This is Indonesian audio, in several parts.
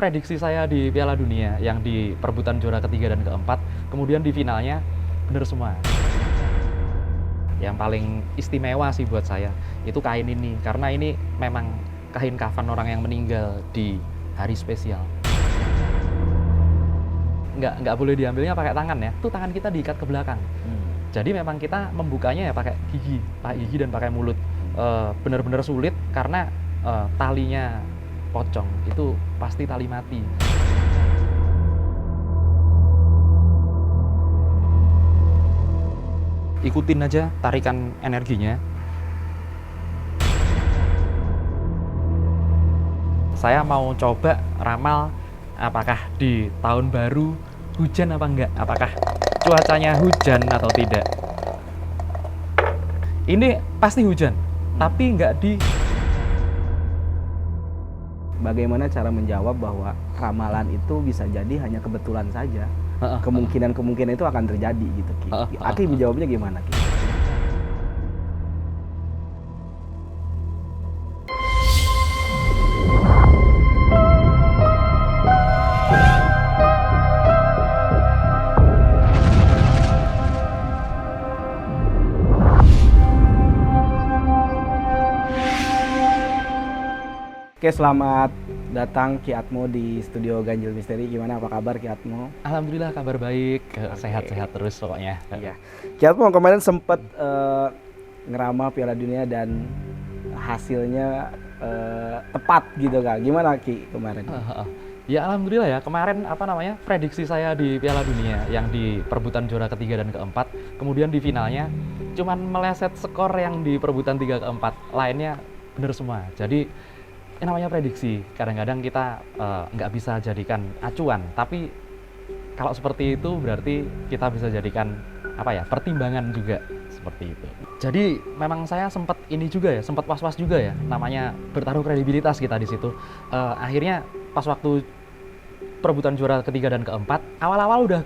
prediksi saya di Piala Dunia yang di perebutan juara ketiga dan keempat, kemudian di finalnya bener semua. Yang paling istimewa sih buat saya itu kain ini, karena ini memang kain kafan orang yang meninggal di hari spesial. Nggak boleh diambilnya pakai tangan ya, tuh tangan kita diikat ke belakang. Jadi memang kita membukanya ya pakai gigi dan pakai mulut. Benar-benar sulit karena talinya pocong, itu pasti tali mati. Ikutin aja tarikan energinya. Saya mau coba ramal apakah di tahun baru hujan apa enggak, apakah cuacanya hujan atau tidak. Ini pasti hujan, tapi enggak di... Bagaimana cara menjawab bahwa ramalan itu bisa jadi hanya kebetulan saja? Kemungkinan itu akan terjadi gitu, Ki. Aki menjawabnya gimana, Ki? Oke, selamat datang Ki Atmo di studio Ganjil Misteri. Gimana, apa kabar Ki Atmo? Alhamdulillah kabar baik, sehat-sehat terus pokoknya. Iya. Ki Atmo kemarin sempat ngeramal Piala Dunia dan hasilnya tepat gitu Kak. Gimana Ki kemarin? Ya alhamdulillah ya, kemarin prediksi saya di Piala Dunia yang di perebutan juara ketiga dan keempat, kemudian di finalnya cuman meleset skor yang di perebutan 3 keempat, lainnya bener semua. Jadi namanya prediksi, kadang-kadang kita nggak bisa jadikan acuan, tapi kalau seperti itu berarti kita bisa jadikan pertimbangan juga seperti itu. Jadi memang saya sempat was-was juga ya, namanya bertaruh kredibilitas kita di situ. Akhirnya pas waktu perebutan juara ketiga dan keempat, awal-awal udah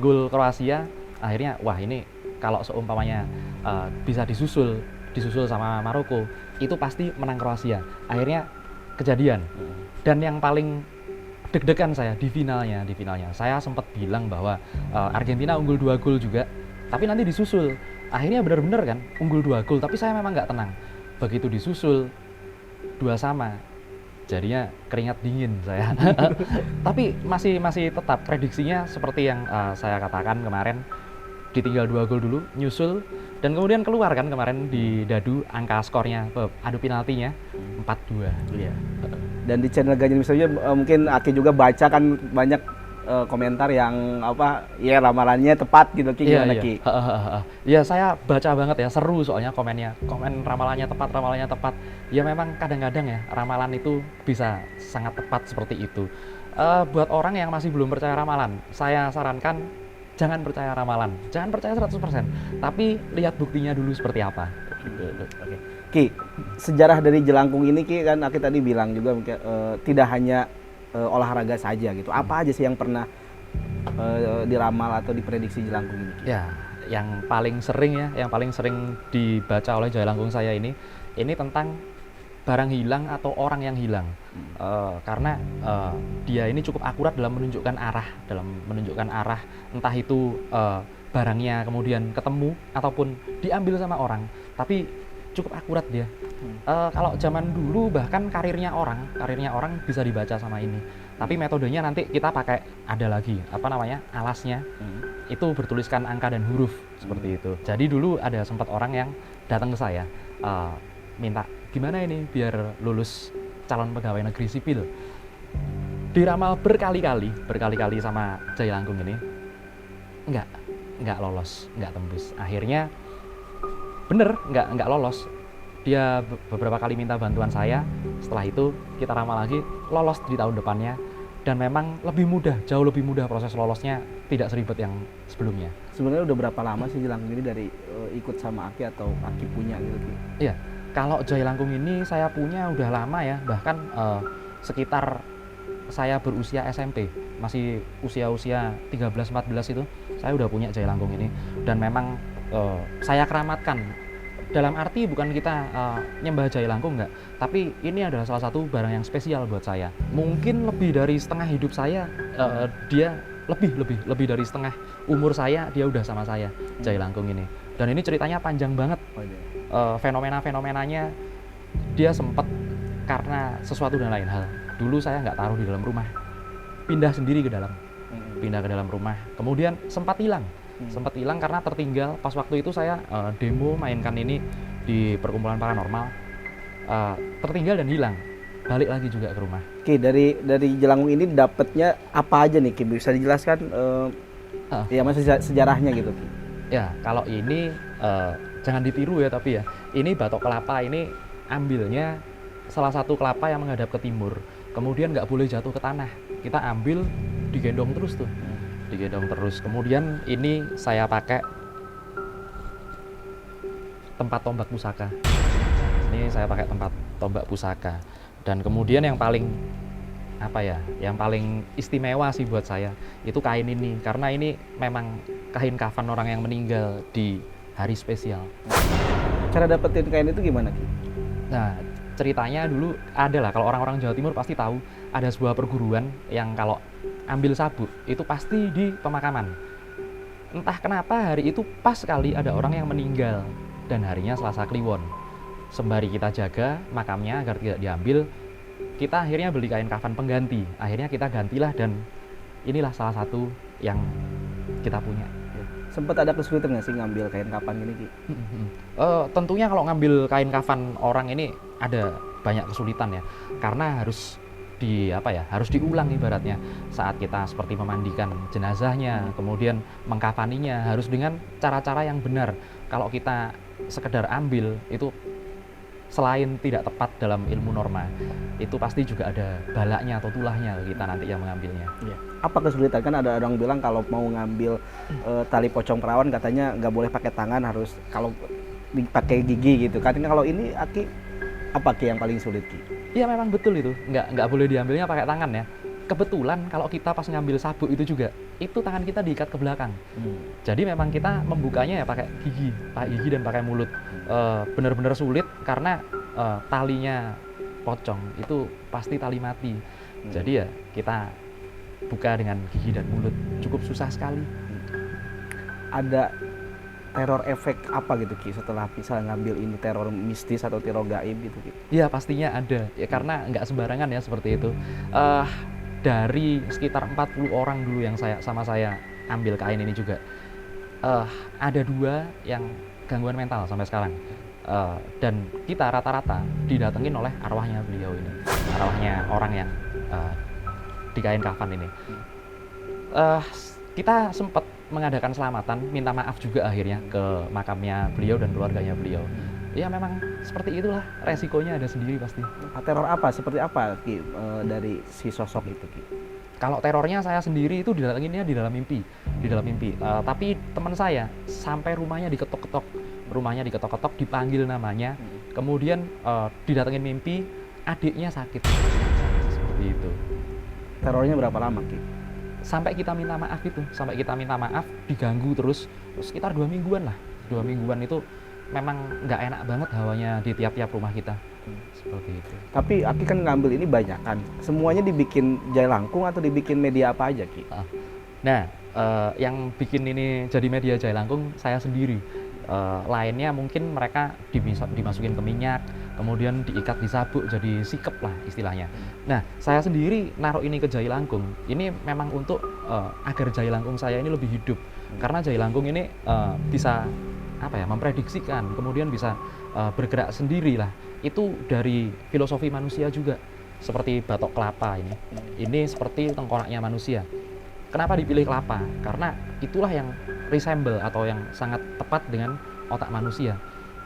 gol Kroasia. Akhirnya wah ini kalau seumpamanya bisa disusul sama Maroko, itu pasti menang Kroasia. Akhirnya kejadian. Dan yang paling deg-degan saya di finalnya. Saya sempat bilang bahwa Argentina unggul 2 gol juga, tapi nanti disusul. Akhirnya benar-benar kan unggul 2 gol, tapi saya memang nggak tenang. Begitu disusul 2-2, jadinya keringat dingin saya. Tapi masih tetap prediksinya seperti yang saya katakan kemarin, ditinggal 2 gol dulu, nyusul, dan kemudian keluar kan kemarin di dadu angka skornya, adu penaltinya 4-2. Iya. Dan di channel Ganjil Misteri mungkin Aki juga baca kan banyak komentar yang ramalannya tepat gitu, Ki. Gimana, Ki? Iya, saya baca banget ya, seru soalnya komen ramalannya tepat. Ya memang kadang-kadang ya ramalan itu bisa sangat tepat seperti itu. Buat orang yang masih belum percaya ramalan, saya sarankan jangan percaya ramalan, jangan percaya 100%, tapi lihat buktinya dulu seperti apa. Oke. Ki, sejarah dari jelangkung ini, Ki, kan Aki tadi bilang juga tidak hanya olahraga saja gitu. Apa aja sih yang pernah diramal atau diprediksi jelangkung ini, Ki? Ya, yang paling sering dibaca oleh jelangkung saya ini tentang barang hilang atau orang yang hilang. Karena dia ini cukup akurat dalam menunjukkan arah, entah itu barangnya kemudian ketemu ataupun diambil sama orang, tapi cukup akurat dia. Kalau zaman dulu bahkan karirnya orang bisa dibaca sama ini, tapi metodenya nanti kita pakai ada lagi alasnya, itu bertuliskan angka dan huruf seperti itu. Jadi dulu ada sempat orang yang datang ke saya minta gimana ini biar lulus calon pegawai negeri sipil. Diramal berkali-kali sama Jailangkung ini, nggak lolos, nggak tembus. Akhirnya bener nggak lolos. Dia beberapa kali minta bantuan saya. Setelah itu kita ramal lagi, lolos di tahun depannya. Dan memang jauh lebih mudah proses lolosnya, tidak seribet yang sebelumnya. Sebenarnya udah berapa lama sih jelangkung ini dari ikut sama Aki atau Aki punya gitu, Ki? Iya. Kalau Jailangkung ini saya punya udah lama ya, bahkan sekitar saya berusia SMP, masih usia 13-14 itu, saya udah punya Jailangkung ini. Dan memang saya keramatkan dalam arti bukan kita nyembah jahe langkung enggak, tapi ini adalah salah satu barang yang spesial buat saya. Mungkin lebih dari setengah hidup saya, dia lebih dari setengah umur saya dia udah sama saya, jahe langkung ini. Dan ini ceritanya panjang banget. Fenomena-fenomenanya dia sempat karena sesuatu dan lain hal. Dulu saya nggak taruh di dalam rumah, pindah sendiri ke dalam, pindah ke dalam rumah. Kemudian sempat hilang karena tertinggal pas waktu itu saya demo mainkan ini di perkumpulan paranormal, tertinggal dan hilang. Balik lagi juga ke rumah. Oke, dari Jelangkung ini dapatnya apa aja nih Ki? Bisa dijelaskan ya maksudnya sejarahnya gitu Ki? Ya, kalau ini jangan ditiru ya, tapi ya ini batok kelapa ini ambilnya salah satu kelapa yang menghadap ke timur, kemudian nggak boleh jatuh ke tanah. Kita ambil digendong terus tuh, digendong terus. Kemudian ini saya pakai tempat tombak pusaka. Ini saya pakai tempat tombak pusaka. Dan kemudian yang paling yang paling istimewa sih buat saya itu kain ini, karena ini memang kain kafan orang yang meninggal di hari spesial. Cara dapetin kain itu gimana Ki? Nah, ceritanya dulu adalah kalau orang-orang Jawa Timur pasti tahu ada sebuah perguruan yang kalau ambil sabuk itu pasti di pemakaman. Entah kenapa hari itu pas sekali ada orang yang meninggal dan harinya Selasa Kliwon. Sembari kita jaga makamnya agar tidak diambil, kita akhirnya beli kain kafan pengganti. Akhirnya kita gantilah dan inilah salah satu yang kita punya. Sempat ada kesulitan nggak sih ngambil kain kafan gini Ki? Tentunya kalau ngambil kain kafan orang ini ada banyak kesulitan ya, karena harus harus diulang ibaratnya saat kita seperti memandikan jenazahnya, kemudian mengkafaninya harus dengan cara-cara yang benar. Kalau kita sekedar ambil itu selain tidak tepat dalam ilmu norma, itu pasti juga ada balaknya atau tulahnya kita nanti yang mengambilnya. Iya. Apa kesulitan? Kan ada orang bilang kalau mau ngambil tali pocong perawan katanya nggak boleh pakai tangan, harus kalau dipakai gigi gitu. Katanya kalau ini Aki, apa Ki yang paling sulit Ki? Iya memang betul itu, nggak boleh diambilnya pakai tangan ya. Kebetulan kalau kita pas ngambil sabuk itu juga, itu tangan kita diikat ke belakang. Jadi memang kita membukanya ya pakai gigi dan pakai mulut. Benar-benar sulit karena talinya pocong itu pasti tali mati. Jadi ya kita buka dengan gigi dan mulut, cukup susah sekali. Ada teror efek apa gitu Ki setelah bisa ngambil ini, teror mistis atau teror gaib gitu Ki? Iya pastinya ada ya, karena nggak sembarangan ya seperti itu. Dari sekitar 40 orang dulu yang sama saya ambil kain ini juga, ada 2 yang gangguan mental sampai sekarang, dan kita rata-rata didatengin oleh arwahnya beliau ini, arwahnya orang yang di kain kafan ini. Kita sempat mengadakan selamatan, minta maaf juga akhirnya ke makamnya beliau dan keluarganya beliau. Ya memang seperti itulah, resikonya ada sendiri pasti. Teror apa? Seperti apa Ki dari si sosok itu Ki? Kalau terornya saya sendiri itu didatanginnya di dalam mimpi, tapi teman saya sampai rumahnya diketok-ketok, dipanggil namanya, kemudian didatengin mimpi, adiknya sakit, seperti itu. Terornya berapa lama Ki? Sampai kita minta maaf, diganggu terus sekitar 2 mingguan lah. 2 mingguan itu memang nggak enak banget hawanya di tiap-tiap rumah kita, seperti itu. Tapi Aki kan ngambil ini banyak kan, semuanya dibikin jahe langkung atau dibikin media apa aja Ki? Nah, yang bikin ini jadi media jahe langkung saya sendiri. Lainnya mungkin mereka dimasukin ke minyak, kemudian diikat di sabuk jadi sikep lah istilahnya. Nah, saya sendiri naruh ini ke jahe langkung. Ini memang untuk agar jahe langkung saya ini lebih hidup, karena jahe langkung ini bisa memprediksikan, kemudian bisa bergerak sendiri lah. Itu dari filosofi manusia juga, seperti batok kelapa ini. Ini seperti tengkoraknya manusia. Kenapa dipilih kelapa? Karena itulah yang resemble atau yang sangat tepat dengan otak manusia.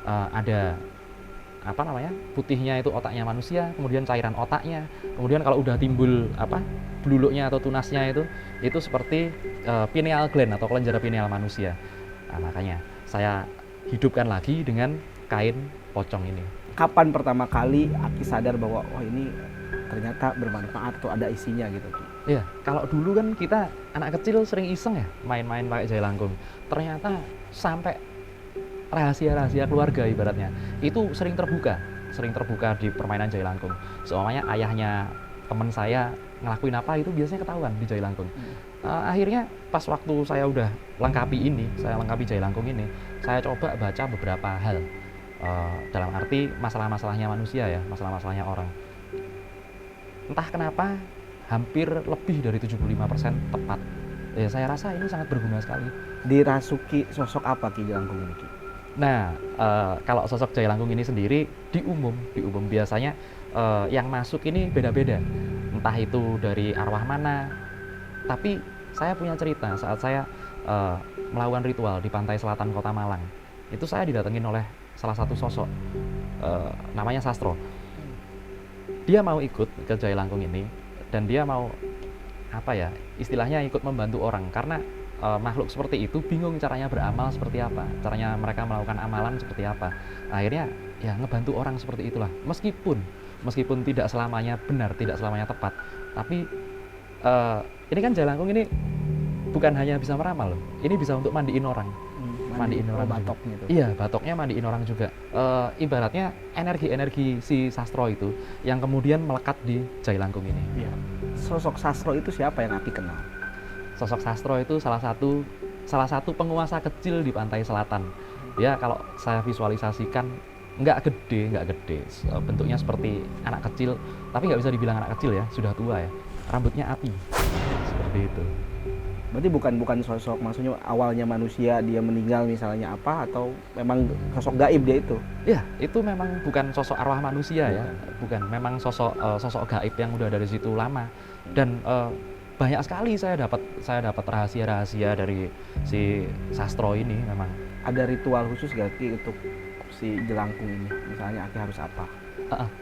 Ada putihnya itu otaknya manusia, kemudian cairan otaknya, kemudian kalau udah timbul beluluknya atau tunasnya itu seperti pineal gland atau kelenjar pineal manusia. Nah, makanya saya hidupkan lagi dengan kain pocong ini. Kapan pertama kali Aki sadar bahwa ini ternyata bermanfaat atau ada isinya gitu Ki? Iya, kalau dulu kan kita anak kecil sering iseng ya main-main pakai jahe langkung. Ternyata sampai rahasia-rahasia keluarga ibaratnya itu sering terbuka di permainan Jailangkung. Soalnya ayahnya teman saya ngelakuin apa itu biasanya ketahuan di Jailangkung. Akhirnya pas waktu saya udah lengkapi Jailangkung ini, saya coba baca beberapa hal dalam arti masalah-masalahnya manusia ya, masalah-masalahnya orang. Entah kenapa hampir lebih dari 75% tepat. Ya saya rasa ini sangat berguna sekali. Dirasuki sosok apa Ki Jailangkung ini Ki? Nah, kalau sosok Jailangkung ini sendiri di umum biasanya yang masuk ini beda-beda. Entah itu dari arwah mana. Tapi saya punya cerita saat saya melakukan ritual di pantai selatan Kota Malang. Itu saya didatengin oleh salah satu sosok namanya Sastro. Dia mau ikut ke Jailangkung ini dan dia mau istilahnya ikut membantu orang karena makhluk seperti itu bingung caranya beramal seperti apa, caranya mereka melakukan amalan seperti apa. Akhirnya ya ngebantu orang seperti itulah. Meskipun tidak selamanya benar, tidak selamanya tepat, tapi ini kan Jailangkung ini bukan hanya bisa meramal loh. Ini bisa untuk mandiin orang. Mandiin orang batok gitu. Iya, batoknya mandiin orang juga. Ibaratnya energi-energi si Sastro itu yang kemudian melekat di Jailangkung ini. Iya. Sosok Sastro itu siapa yang Aki kenal? Sosok Sastro itu salah satu penguasa kecil di pantai selatan. Dia kalau saya visualisasikan nggak gede, bentuknya seperti anak kecil, tapi nggak bisa dibilang anak kecil ya, sudah tua ya. Rambutnya api, seperti itu. Berarti bukan sosok, maksudnya awalnya manusia dia meninggal misalnya apa, atau memang sosok gaib dia itu? Ya, itu memang bukan sosok arwah manusia ya, bukan. Memang sosok gaib yang udah dari situ lama. Dan banyak sekali saya dapat rahasia-rahasia dari si Sastro ini memang. Ada ritual khusus gak Ki untuk si Jelangkung ini? Misalnya Aki harus apa?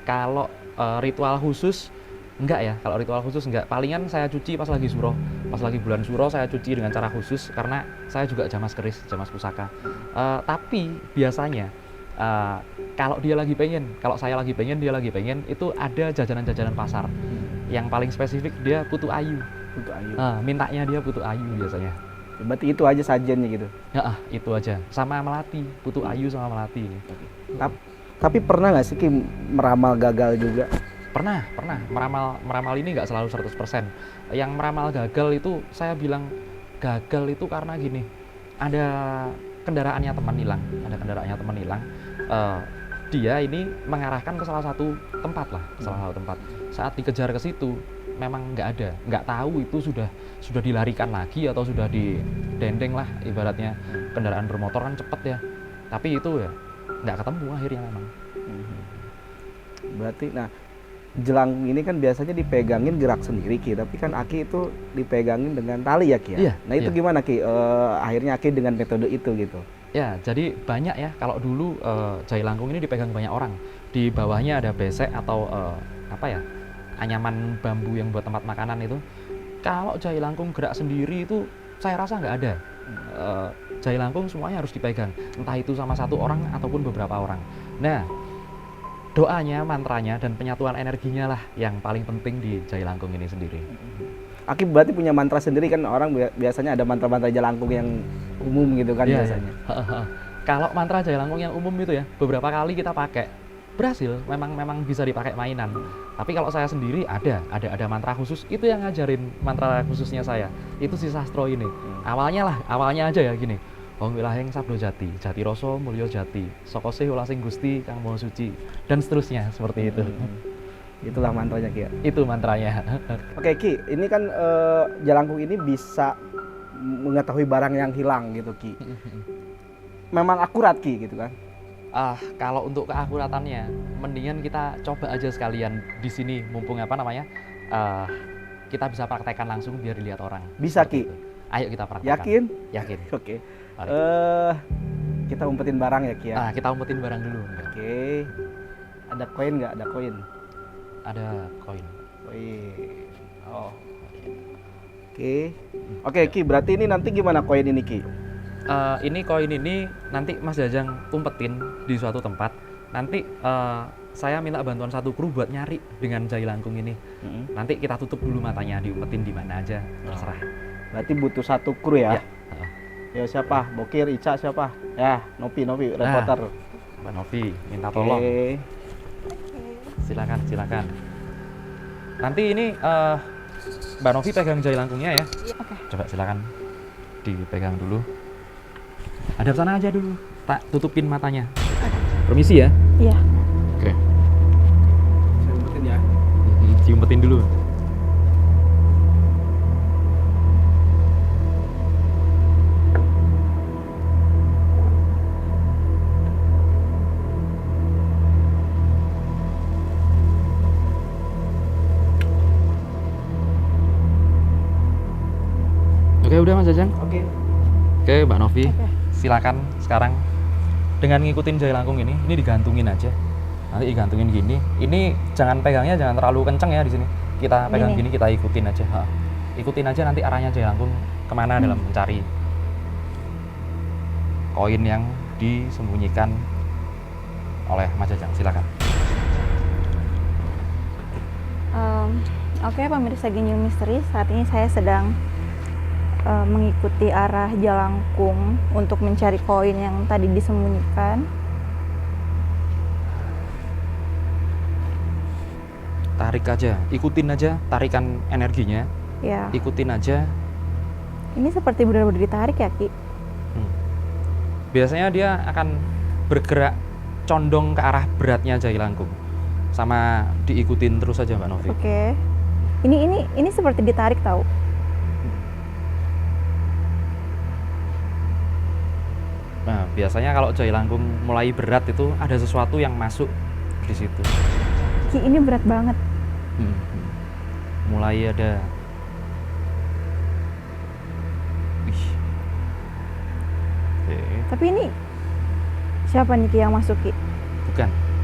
Kalau ritual khusus enggak ya, kalau ritual khusus enggak. Palingan saya cuci pas lagi suro. Pas lagi bulan suro saya cuci dengan cara khusus karena saya juga jamas keris, jamas pusaka. Tapi biasanya kalau saya lagi pengen, dia lagi pengen, itu ada jajanan-jajanan pasar. Yang paling spesifik dia putu ayu. Putu ayu. Mintanya dia putu ayu biasanya. Berarti itu aja sajennya gitu? Ya, itu aja. Sama melati, putu ayu sama melati ini. Tapi pernah nggak sih Ki meramal gagal juga? Pernah. Meramal ini nggak selalu 100%. Yang meramal gagal itu saya bilang gagal itu karena gini. Ada kendaraannya teman hilang. Dia ini mengarahkan ke salah satu tempat. Saat dikejar ke situ memang nggak tahu itu sudah dilarikan lagi atau sudah didendeng lah ibaratnya. Kendaraan bermotor kan cepet ya. Tapi itu ya nggak ketemu akhirnya memang. Berarti Jelangkung ini kan biasanya dipegangin gerak sendiri Ki, tapi kan Aki itu dipegangin dengan tali ya Ki ya? Iya, nah itu gimana Ki? Akhirnya Aki dengan metode itu gitu? Ya, jadi banyak ya. Kalau dulu Jailangkung ini dipegang banyak orang. Di bawahnya ada besek atau anyaman bambu yang buat tempat makanan itu. Kalau Jailangkung gerak sendiri itu saya rasa nggak ada. Jailangkung semuanya harus dipegang, entah itu sama satu orang ataupun beberapa orang. Nah, doanya, mantranya, dan penyatuan energinya lah yang paling penting di Jailangkung ini sendiri. Aki berarti punya mantra sendiri kan, orang biasanya ada mantra-mantra Jailangkung yang umum gitu kan biasanya. Kalau mantra Jailangkung yang umum itu ya, beberapa kali kita pakai, berhasil, memang bisa dipakai mainan. Tapi kalau saya sendiri ada mantra khusus, itu yang ngajarin mantra khususnya saya. Itu si Sastro ini. Awalnya aja ya gini. Wong wilahing sabdo jati, jati rasa mulya jati, saka sih ulah sing Gusti kang maha suci, dan seterusnya seperti itu. Itulah mantranya Ki ya? Itu mantranya. Oke Ki, ini kan Jelangkung ini bisa mengetahui barang yang hilang gitu Ki. Memang akurat Ki gitu kan? Kalau untuk keakuratannya, mendingan kita coba aja sekalian di sini, mumpung kita bisa praktekkan langsung biar dilihat orang. Bisa Ki? Itu. Ayo kita praktekkan. Yakin? Yakin. Oke. Kita umpetin barang ya Ki ya? Kita umpetin barang dulu. Oke. Ada koin nggak? Ada koin? Ada koin. Oh. Oke Ki, berarti ini nanti gimana koin ini Ki? Ini koin ini nanti Mas Jajang umpetin di suatu tempat. Nanti saya minta bantuan satu kru buat nyari dengan Jailangkung ini. Nanti kita tutup dulu matanya, diumpetin di mana aja, terserah. Berarti butuh satu kru ya? Ya siapa? Bokir, Ica siapa? Ya, Nopi, reporter. Mbak Novi minta tolong. Oke. Silakan, silakan. Nanti ini Mbak Novi pegang jari langkungnya ya. Oke. Coba silakan dipegang dulu. Hadap sana aja dulu. Tak tutupin matanya. Permisi ya. Iya. Oke. Saya umpetin ya. Diumpetin dulu. Oke, udah Mas Jajang. Oke. Oke, Mbak Novi. Oke. Silakan sekarang dengan ngikutin jari langkung ini digantungin aja. Nanti digantungin gini. Ini jangan pegangnya jangan terlalu kenceng ya di sini. Kita pegang Gini. gini, kita ikutin aja. Ha. Ikutin aja nanti arahnya jari langkung kemana dalam mencari koin yang disembunyikan oleh Mas Jajang. Silakan. Oke, pemirsa Ginjal Misteri, saat ini saya sedang mengikuti arah Jalangkung untuk mencari koin yang tadi disembunyikan. Tarik aja, ikutin aja tarikan energinya. Ya, Ikutin aja. ini seperti benar-benar ditarik ya, Ki? Biasanya dia akan bergerak condong ke arah beratnya jari langkung. Sama diikutin terus aja Mbak Novi. Oke. Ini seperti ditarik tahu. Nah, biasanya kalau jari langkung mulai berat itu ada sesuatu yang masuk di situ. Ki, ini berat banget. Mulai ada. Wih. Oke. Tapi ini siapa nih Ki yang masuk, Ki?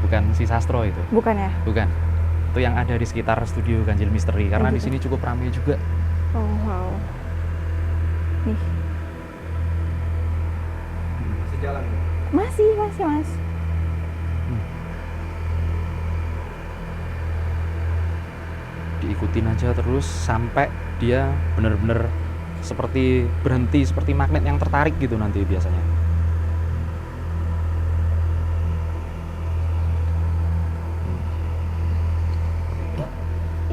Bukan si Sastro itu. Bukan ya? Bukan. Itu yang ada di sekitar studio Ganjil Misteri karena di gitu. sini cukup ramai juga. Oh, wow. Nih, Masih jalan. masih, Mas. Diikutin aja terus sampai dia benar-benar seperti berhenti seperti magnet yang tertarik gitu nanti biasanya.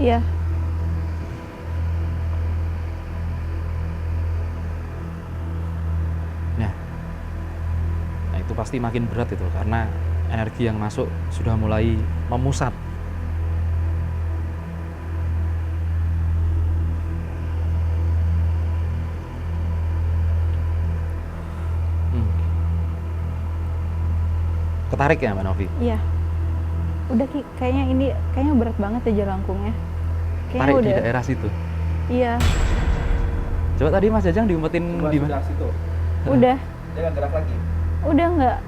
Iya. Nah itu pasti makin berat itu karena energi yang masuk sudah mulai memusat. Ketarik ya Mbak Novi? Iya. Udah Ki, kayaknya berat banget ya Jalangkungnya. Kayaknya Tarik di udah. daerah situ. Iya, Coba tadi Mas Jajang diumpetin di mana? situ. udah. Dia nggak gerak lagi. Udah nggak?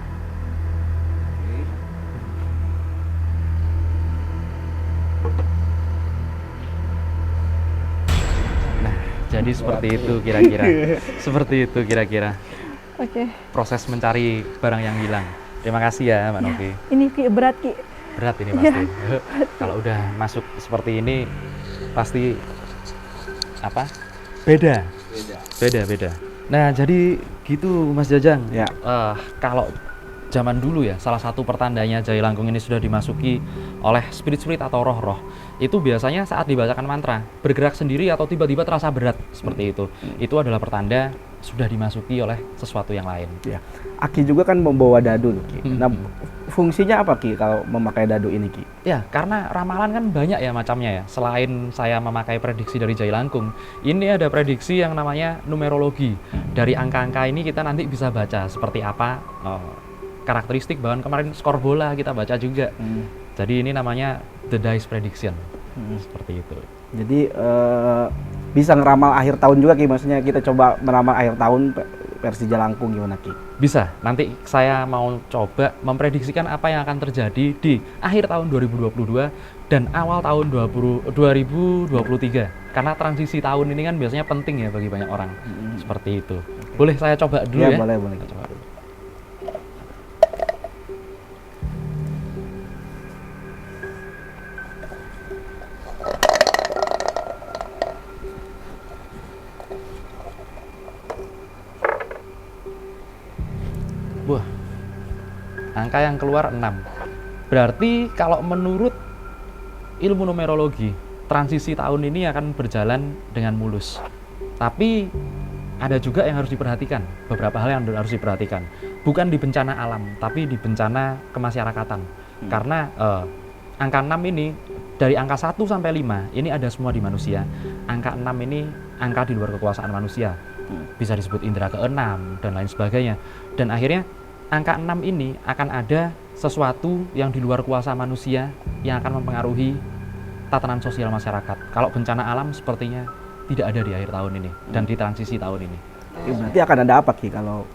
Nah, jadi seperti itu kira-kira. Seperti itu kira-kira Oke. proses mencari barang yang hilang. Terima kasih ya Mbak Novi. Ini Ki, berat Ki. Berat ini Iya. pasti. Kalau udah masuk seperti ini pasti apa? Beda. Beda. Nah, jadi gitu Mas Jajang. Ya. Kalau zaman dulu ya, salah satu pertandanya jari langkung ini sudah dimasuki oleh spirit-spirit atau roh-roh. Itu biasanya saat dibacakan mantra, bergerak sendiri atau tiba-tiba terasa berat seperti itu. Itu adalah pertanda sudah dimasuki oleh sesuatu yang lain. Ya. Aki juga kan membawa dadu tuh, Ki. Hmm. Nah, fungsinya apa Ki kalau memakai dadu ini, Ki? Ya, karena ramalan kan banyak ya macamnya ya. Selain saya memakai prediksi dari jari langkung, ini ada prediksi yang namanya numerologi. Dari angka-angka ini kita nanti bisa baca seperti apa karakteristik, bahkan kemarin skor bola kita baca juga. Jadi ini namanya The Dice Prediction. Seperti itu. Jadi bisa ngeramal akhir tahun juga Ki, maksudnya kita coba meramal akhir tahun versi Jalangkung gimana Ki? Bisa, nanti saya mau coba memprediksikan apa yang akan terjadi di akhir tahun 2022 dan awal tahun 2023. Karena transisi tahun ini kan biasanya penting ya bagi banyak orang. Seperti itu. Boleh saya coba dulu ya? Boleh. Kita coba dulu. angka yang keluar 6. Berarti kalau menurut ilmu numerologi, transisi tahun ini akan berjalan dengan mulus. Tapi ada juga yang harus diperhatikan, beberapa hal yang harus diperhatikan. Bukan di bencana alam, tapi di bencana kemasyarakatan. Karena angka 6 ini, dari angka 1 sampai 5, ini ada semua di manusia. Angka 6 ini angka di luar kekuasaan manusia. Bisa disebut indera ke-6 dan lain sebagainya. Dan akhirnya angka 6 ini akan ada sesuatu yang di luar kuasa manusia yang akan mempengaruhi tatanan sosial masyarakat. Kalau bencana alam sepertinya tidak ada di akhir tahun ini dan di transisi tahun ini. Ya, berarti akan ada apa Ki kalau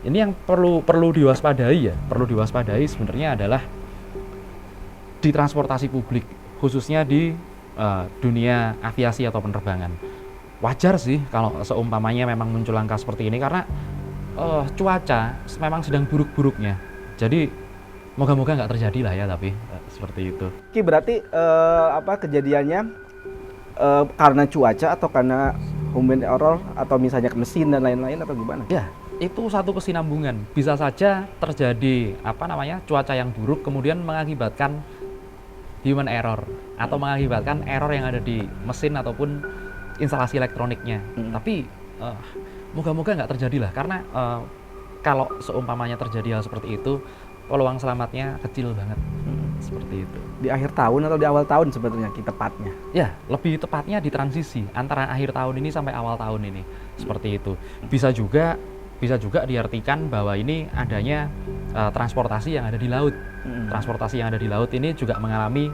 ini yang perlu diwaspadai ya, perlu diwaspadai sebenarnya adalah di transportasi publik, khususnya di dunia aviasi atau penerbangan. Wajar sih kalau seumpamanya memang muncul angka seperti ini karena cuaca memang sedang buruk-buruknya. Jadi moga-moga nggak terjadi lah ya, tapi seperti itu. Ki berarti kejadiannya karena cuaca atau karena human error atau misalnya mesin dan lain-lain atau gimana? Ya, itu satu kesinambungan. Bisa saja terjadi cuaca yang buruk kemudian mengakibatkan human error atau mengakibatkan error yang ada di mesin ataupun instalasi elektroniknya. Tapi moga-moga nggak terjadi lah, karena kalau seumpamanya terjadi hal seperti itu, peluang selamatnya kecil banget. Seperti itu. Di akhir tahun atau di awal tahun sebetulnya Ki tepatnya? Ya, lebih tepatnya di transisi antara akhir tahun ini sampai awal tahun ini. Seperti itu. Bisa juga diartikan bahwa ini adanya transportasi yang ada di laut. Transportasi yang ada di laut ini juga mengalami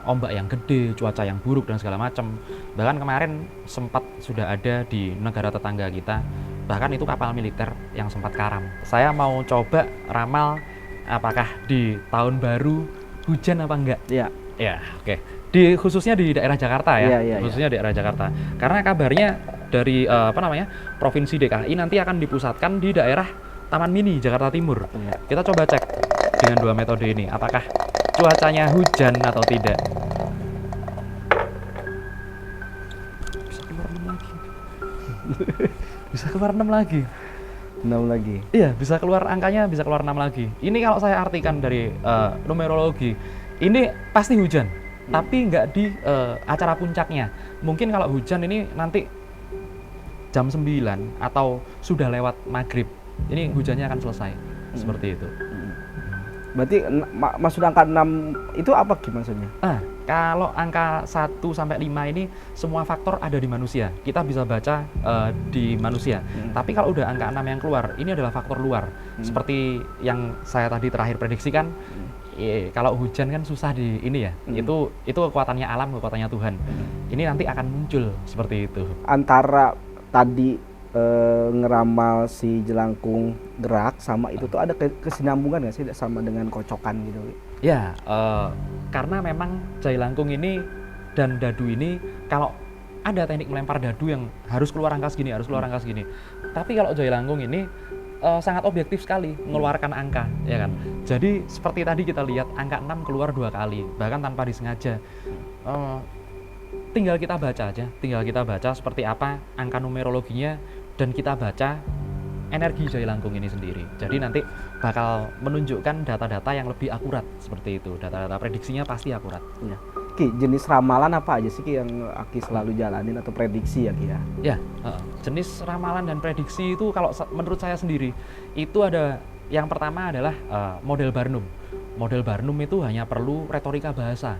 ombak yang gede, cuaca yang buruk dan segala macam. Bahkan kemarin sempat sudah ada di negara tetangga kita, bahkan itu kapal militer yang sempat karam. Saya mau coba ramal apakah di tahun baru hujan apa enggak? Iya. Ya, oke. Khususnya di daerah Jakarta ya. Khususnya di daerah Jakarta. Karena kabarnya dari Provinsi DKI nanti akan dipusatkan di daerah Taman Mini Jakarta Timur. Ya. Kita coba cek dengan dua metode ini, apakah cuacanya hujan atau tidak. Bisa keluar 6 lagi. 6 lagi. Iya, bisa keluar angkanya, bisa keluar 6 lagi. Ini kalau saya artikan dari numerologi, ini pasti hujan, tapi nggak di acara puncaknya. Mungkin kalau hujan ini nanti jam 9 atau sudah lewat maghrib, ini hujannya akan selesai. Seperti itu. Berarti maksud angka 6 itu apa Ki maksudnya? Kalau angka 1 sampai 5 ini semua faktor ada di manusia. Kita bisa baca di manusia. Tapi kalau udah angka 6 yang keluar, ini adalah faktor luar. Seperti yang saya tadi terakhir prediksikan, kalau hujan kan susah di ini ya. Itu kekuatannya alam, kekuatannya Tuhan. Ini nanti akan muncul seperti itu. Antara tadi ngeramal si jelangkung gerak sama itu tuh ada kesinambungan nggak sih sama dengan kocokan gitu? Ya, karena memang jailangkung ini dan dadu ini, kalau ada teknik melempar dadu yang harus keluar angka segini, harus keluar angka segini. Tapi kalau jailangkung ini sangat objektif sekali mengeluarkan angka, ya kan? Jadi seperti tadi kita lihat angka 6 keluar 2 kali, bahkan tanpa disengaja. Tinggal kita baca seperti apa angka numerologinya, dan kita baca energi jailangkung ini sendiri. Jadi nanti bakal menunjukkan data-data yang lebih akurat seperti itu. Data-data prediksinya pasti akurat. Ya. Ki, jenis ramalan apa aja sih Ki yang Aki selalu jalanin atau prediksi ya Ki ya? Ya, jenis ramalan dan prediksi itu kalau menurut saya sendiri itu ada, yang pertama adalah model Barnum. Model Barnum itu hanya perlu retorika bahasa,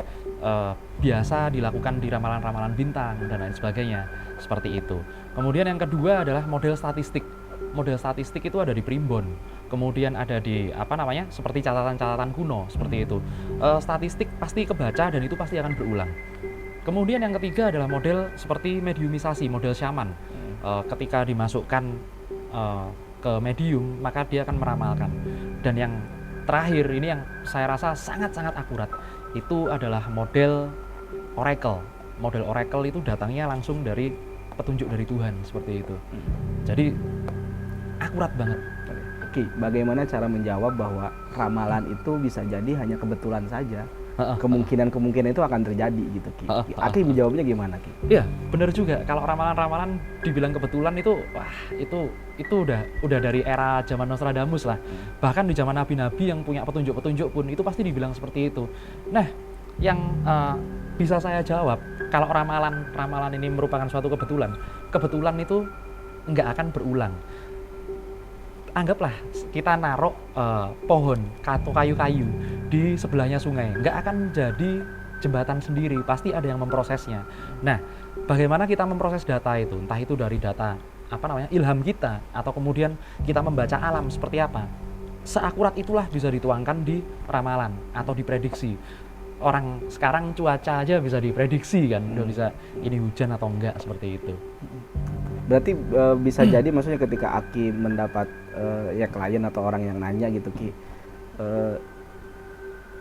biasa dilakukan di ramalan-ramalan bintang dan lain sebagainya, seperti itu. Kemudian yang kedua adalah model statistik. Model statistik itu ada di primbon, kemudian ada di seperti catatan-catatan kuno, seperti itu. Statistik pasti kebaca dan itu pasti akan berulang. Kemudian yang ketiga adalah model seperti mediumisasi, model syaman. Ketika dimasukkan ke medium, maka dia akan meramalkan. Dan yang terakhir ini yang saya rasa sangat-sangat akurat, itu adalah model oracle. Model oracle itu datangnya langsung dari petunjuk dari Tuhan, seperti itu. Jadi akurat banget. Oke, bagaimana cara menjawab bahwa ramalan itu bisa jadi hanya kebetulan saja kemungkinan-kemungkinan itu akan terjadi gitu Ki. Aki menjawabnya gimana Ki? Iya, benar juga. Kalau ramalan-ramalan dibilang kebetulan itu, wah itu udah dari era zaman Nostradamus lah. Bahkan di zaman nabi-nabi yang punya petunjuk-petunjuk pun itu pasti dibilang seperti itu. Nah, yang bisa saya jawab, kalau ramalan ini merupakan suatu kebetulan itu nggak akan berulang. Anggaplah kita naruh pohon atau kayu-kayu di sebelahnya sungai, nggak akan jadi jembatan sendiri, pasti ada yang memprosesnya. Nah, bagaimana kita memproses data itu? Entah itu dari data ilham kita, atau kemudian kita membaca alam seperti apa. Seakurat itulah bisa dituangkan di ramalan atau diprediksi. Orang sekarang cuaca aja bisa diprediksi kan, udah bisa ini hujan atau enggak, seperti itu. Berarti bisa jadi maksudnya ketika Aki mendapat ya klien atau orang yang nanya gitu Ki,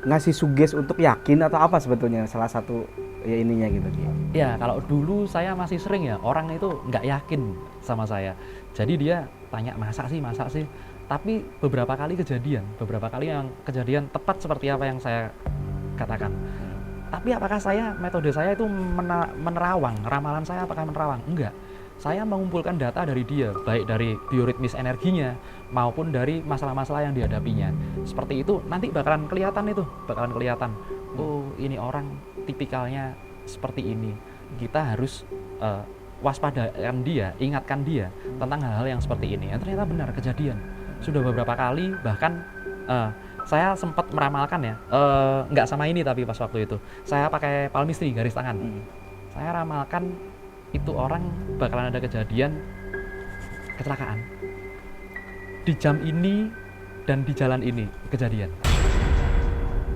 ngasih suges untuk yakin atau apa sebetulnya salah satu ya ininya gitu Ki? Ya, kalau dulu saya masih sering ya orang itu nggak yakin sama saya, jadi dia tanya masa sih, tapi beberapa kali yang kejadian tepat seperti apa yang saya katakan. Tapi apakah metode saya itu menerawang, ramalan saya apakah menerawang? Enggak. Saya mengumpulkan data dari dia, baik dari bioritmis energinya maupun dari masalah-masalah yang dihadapinya. Seperti itu nanti bakalan kelihatan. Oh, ini orang tipikalnya seperti ini. Kita harus waspadakan dia, ingatkan dia tentang hal-hal yang seperti ini. Ternyata benar kejadian. Sudah beberapa kali, bahkan saya sempat meramalkan ya, nggak sama ini tapi pas waktu itu saya pakai palmistry garis tangan. Saya ramalkan itu orang bakalan ada kejadian kecelakaan di jam ini dan di jalan ini kejadian,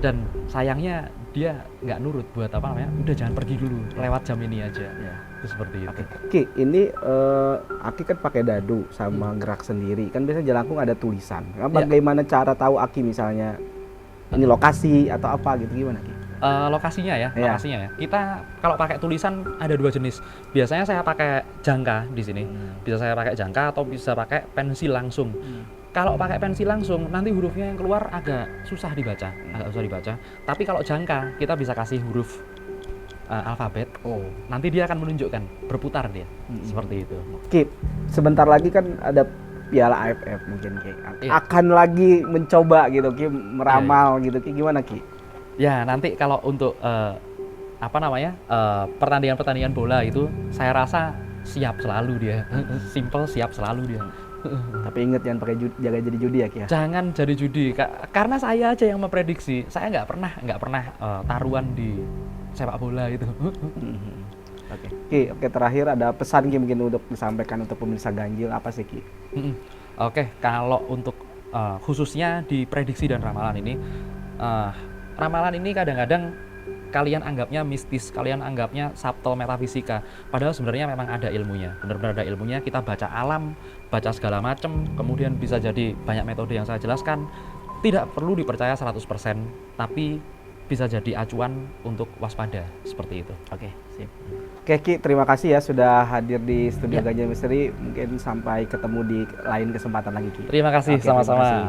dan sayangnya dia nggak nurut buat udah jangan pergi dulu, lewat jam ini aja ya. Itu seperti itu. Ki, ini Aki kan pakai dadu sama gerak sendiri, kan biasanya jelangkung ada tulisan. Bagaimana cara tahu Aki misalnya ini lokasi atau apa gitu, gimana Ki? Lokasinya ya. Kita kalau pakai tulisan ada dua jenis. Biasanya saya pakai jangka di sini. Bisa saya pakai jangka atau bisa pakai pensil langsung. Kalau pakai pensil langsung, nanti hurufnya yang keluar agak susah dibaca. Tapi kalau jangka, kita bisa kasih huruf alfabet. Nanti dia akan menunjukkan, berputar dia. Seperti itu. Ki, sebentar lagi kan ada Piala AFF mungkin Ki. Akan lagi mencoba gitu Ki, meramal gitu Ki, gimana Ki? Ya, nanti kalau untuk pertandingan bola itu saya rasa siap selalu dia. Simple, siap selalu dia. Tapi ingat jangan pakai jaga jadi judi ya Ki ya? Jangan jadi judi, karena saya aja yang memprediksi. Saya nggak pernah taruhan di sepak bola itu. Ki, terakhir ada pesan Ki mungkin untuk disampaikan untuk pemirsa Ganjil, apa sih Ki? Kalau untuk khususnya di prediksi dan ramalan ini kadang-kadang kalian anggapnya mistis, kalian anggapnya subtle metafisika, padahal sebenarnya memang ada ilmunya, benar-benar ada ilmunya. Kita baca alam, baca segala macam, kemudian bisa jadi banyak metode yang saya jelaskan, tidak perlu dipercaya 100%, tapi bisa jadi acuan untuk waspada, seperti itu. Sip. Ki, terima kasih ya sudah hadir di studio Ganjil Misteri. Mungkin sampai ketemu di lain kesempatan lagi Ki. Terima kasih, sama-sama.